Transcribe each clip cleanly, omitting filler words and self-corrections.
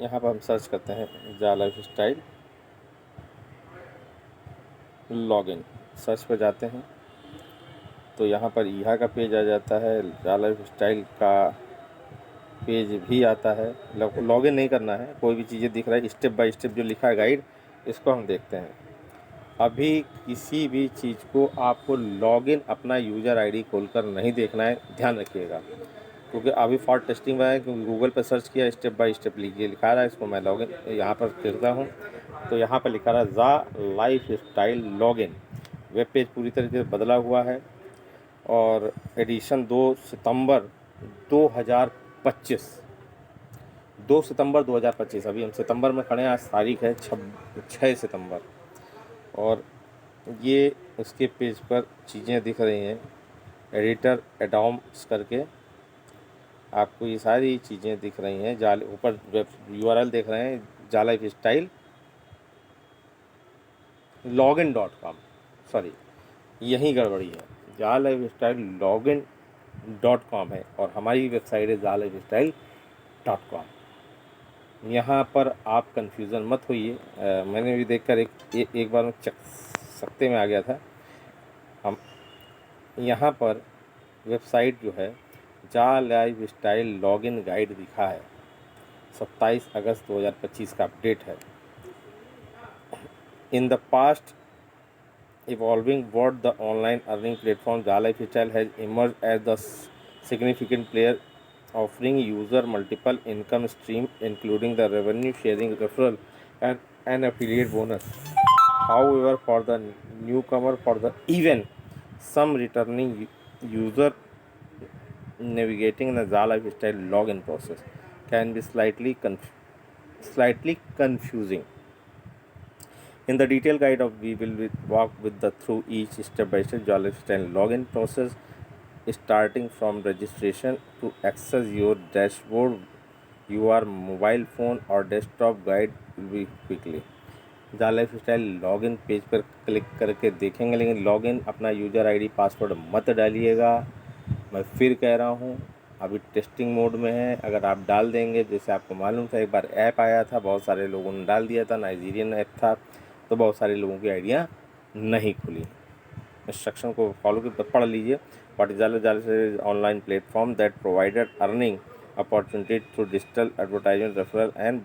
यहाँ पर हम सर्च करते हैं जा लाइफ स्टाइल लॉगिन। सर्च पर जाते हैं तो यहाँ पर ईहा का पेज आ जाता है, जा लाइफ स्टाइल का पेज भी आता है। लॉगिन नहीं करना है, कोई भी चीज़ें दिख रहा है स्टेप बाय स्टेप जो लिखा है गाइड, इसको हम देखते हैं। अभी किसी भी चीज़ को आपको लॉगिन अपना यूज़र आईडी खोलकर नहीं देखना है, ध्यान रखिएगा, क्योंकि अभी फॉर टेस्टिंग में है। क्योंकि गूगल पर सर्च किया, स्टेप बाय स्टेप लिखा रहा है। इसको मैं लॉगिन यहाँ पर करता हूँ तो यहाँ पर लिखा रहा है जा life style login. Web page पूरी तरीके से बदला हुआ है और एडिशन 2 सितंबर 2025, 2 सितंबर 2025। अभी हम सितंबर में खड़े हैं, आज तारीख है 6 सितंबर। और ये उसके पेज पर चीज़ें दिख रही हैं, एडिटर एडॉम्स करके आपको ये सारी चीज़ें दिख रही हैं। जाल ऊपर वेब URL देख रहे हैं, जा लाइफ स्टाइल login.com, सॉरी यही गड़बड़ी है, जा लाइफ स्टाइल login.com है और हमारी वेबसाइट है जा लाइफ स्टाइल .com। यहाँ पर आप कंफ्यूज़न मत होइए। मैंने भी देखकर एक बार में सकते में आ गया था। हम यहाँ पर वेबसाइट जो है जा लाइफ स्टाइल लॉगिन गाइड दिखा है, 27 अगस्त 2025 का अपडेट है। In the past evolving world, the online earning platform Ja Lifestyle has emerged as the significant player, offering user multiple income streams, including the revenue sharing, referral, and an affiliate bonus. However, for the newcomer, for the even some returning user, navigating the Ja Lifestyle login process can be slightly confusing. In the detailed guide of we will walk with the through each step-by-step Ja Lifestyle login process, starting from registration to access your dashboard, your mobile phone or desktop guide will be quickly. जा life style login page पर click करके देखेंगे, लेकिन login अपना user ID password मत डालिएगा। मैं फिर कह रहा हूँ, अभी टेस्टिंग मोड में है। अगर आप डाल देंगे, जैसे आपको मालूम था एक बार ऐप आया था, बहुत सारे लोगों ने डाल दिया था, नाइजीरियन ऐप था, तो बहुत सारे लोगों की आइडिया नहीं खुली। इंस्ट्रक्शन को फॉलो कर पढ़ लीजिए। व्हाट इज से online platform that provided earning opportunity through digital advertisement referral and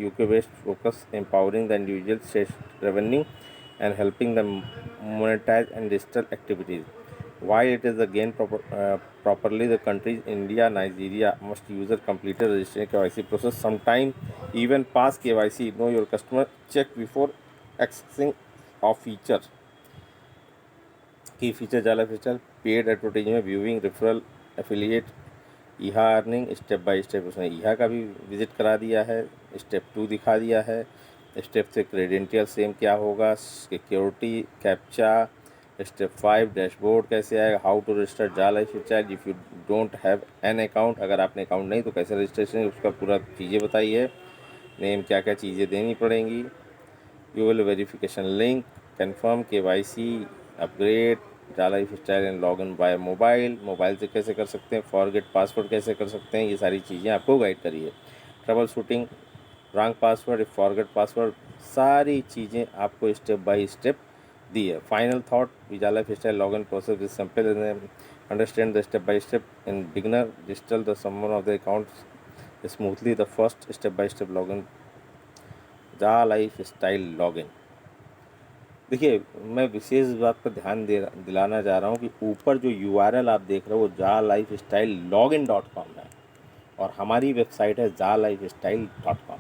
UK based focus empowering the individual state revenue and helping them monetize and digital activities. While it is again properly the countries India, Nigeria must user completed registration KYC process, sometime even pass KYC, know your customer check before accessing of feature। की feature जाला feature paid advertisement, viewing, referral, affiliate, ईहा earning, step by step उसने ईहा का भी visit करा दिया है, स्टेप 2 दिखा दिया है, स्टेप 3 क्रेडेंशियल सेम क्या होगा, सिक्योरिटी कैप्चा, स्टेप 5 डैशबोर्ड कैसे आएगा, हाउ टू रजिस्टर जा life style if you don't have an account, अगर आपने अकाउंट नहीं तो कैसे रजिस्ट्रेशन, उसका पूरा चीज़ें बताई है, नेम क्या क्या चीज़ें देनी पड़ेंगी, you will verification link, confirm KYC, upgrade, जा lifestyle and login by mobile से कैसे कर सकते हैं, फॉरगेट पासवर्ड कैसे कर सकते हैं, ये सारी चीज़ें आपको गाइड करिए। Trouble shooting, wrong password, forget password, सारी चीज़ें आपको स्टेप बाय स्टेप दी है। फाइनल थॉट, जा life style login process is simple, understand the step by step in beginner digital the someone of the account smoothly the first step by step login जा life style login. देखिए, मैं विशेष बात पर ध्यान दिलाना चाह रहा हूँ कि ऊपर जो URL आप देख रहे हो वो जा लाइफ स्टाइल login.com है और हमारी वेबसाइट है जा लाइफ स्टाइल .com।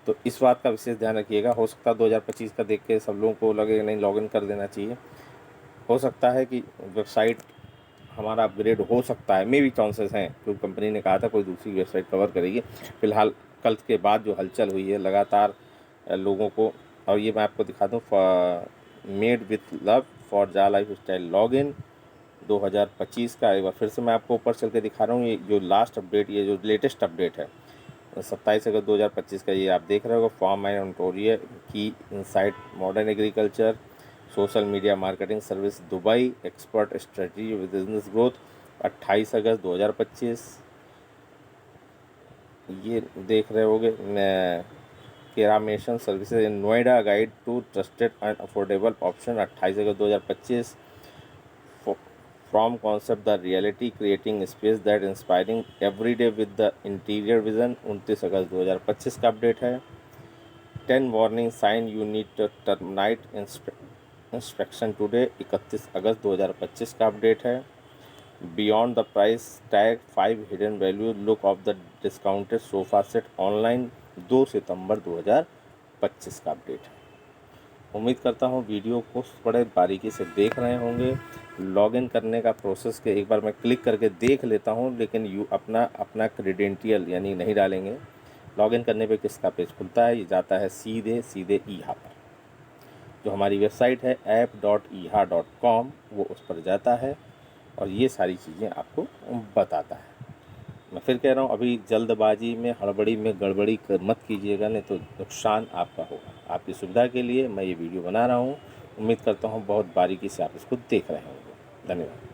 तो इस बात का विशेष ध्यान रखिएगा। हो सकता है 2025 का देख के सब लोगों को लगे नहीं लॉगिन कर देना चाहिए। हो सकता है कि वेबसाइट हमारा अपग्रेड हो सकता है, मे भी चांसेस हैं, क्योंकि कंपनी ने कहा था कोई दूसरी वेबसाइट कवर करेगी। फिलहाल कल के बाद जो हलचल हुई है लगातार लोगों को, और ये मैं आपको दिखा दूँ, मेड विथ लव फॉर जा लाइफ स्टाइल लॉगिन 2025 का। एक बार फिर से मैं आपको ऊपर चल के दिखा रहा हूँ, ये जो लास्ट अपडेट, ये जो लेटेस्ट अपडेट है 27 अगस्त 2025 का, ये आप देख रहे हो। फॉर्म एंड ऑन्टोरियो की insight modern agriculture, social media marketing service Dubai, expert strategy business growth 28 अगस्त 2025। ये देख रहे होगे cremation services in Noida, guide to trusted and affordable option 28 अगस्त 2025। From concept the reality creating space that inspiring everyday with the interior vision 29 अगस्त 2025 का update है। 10 warning sign you need to termite inspection today 31 अगस्त 2025 का update है। Beyond the price tag 5 hidden value look of the discounted sofa set online 2 सितंबर 2025 का update है। उम्मीद करता हूँ वीडियो को बड़े बारीकी से देख रहे होंगे। लॉगिन करने का प्रोसेस के एक बार मैं क्लिक करके देख लेता हूँ, लेकिन अपना क्रेडेंशियल यानी नहीं डालेंगे। लॉगिन करने पे किसका पेज खुलता है, ये जाता है सीधे ईहा पर। जो हमारी वेबसाइट है app.eha.com वो उस पर जाता है और ये सारी चीज़ें आपको बताता है। मैं फिर कह रहा हूँ, अभी जल्दबाजी में हड़बड़ी में गड़बड़ी मत कीजिएगा, नहीं तो नुकसान आपका होगा। आपकी सुविधा के लिए मैं ये वीडियो बना रहा हूँ। उम्मीद करता हूँ बहुत बारीकी से आप इसको देख रहे होंगे। धन्यवाद।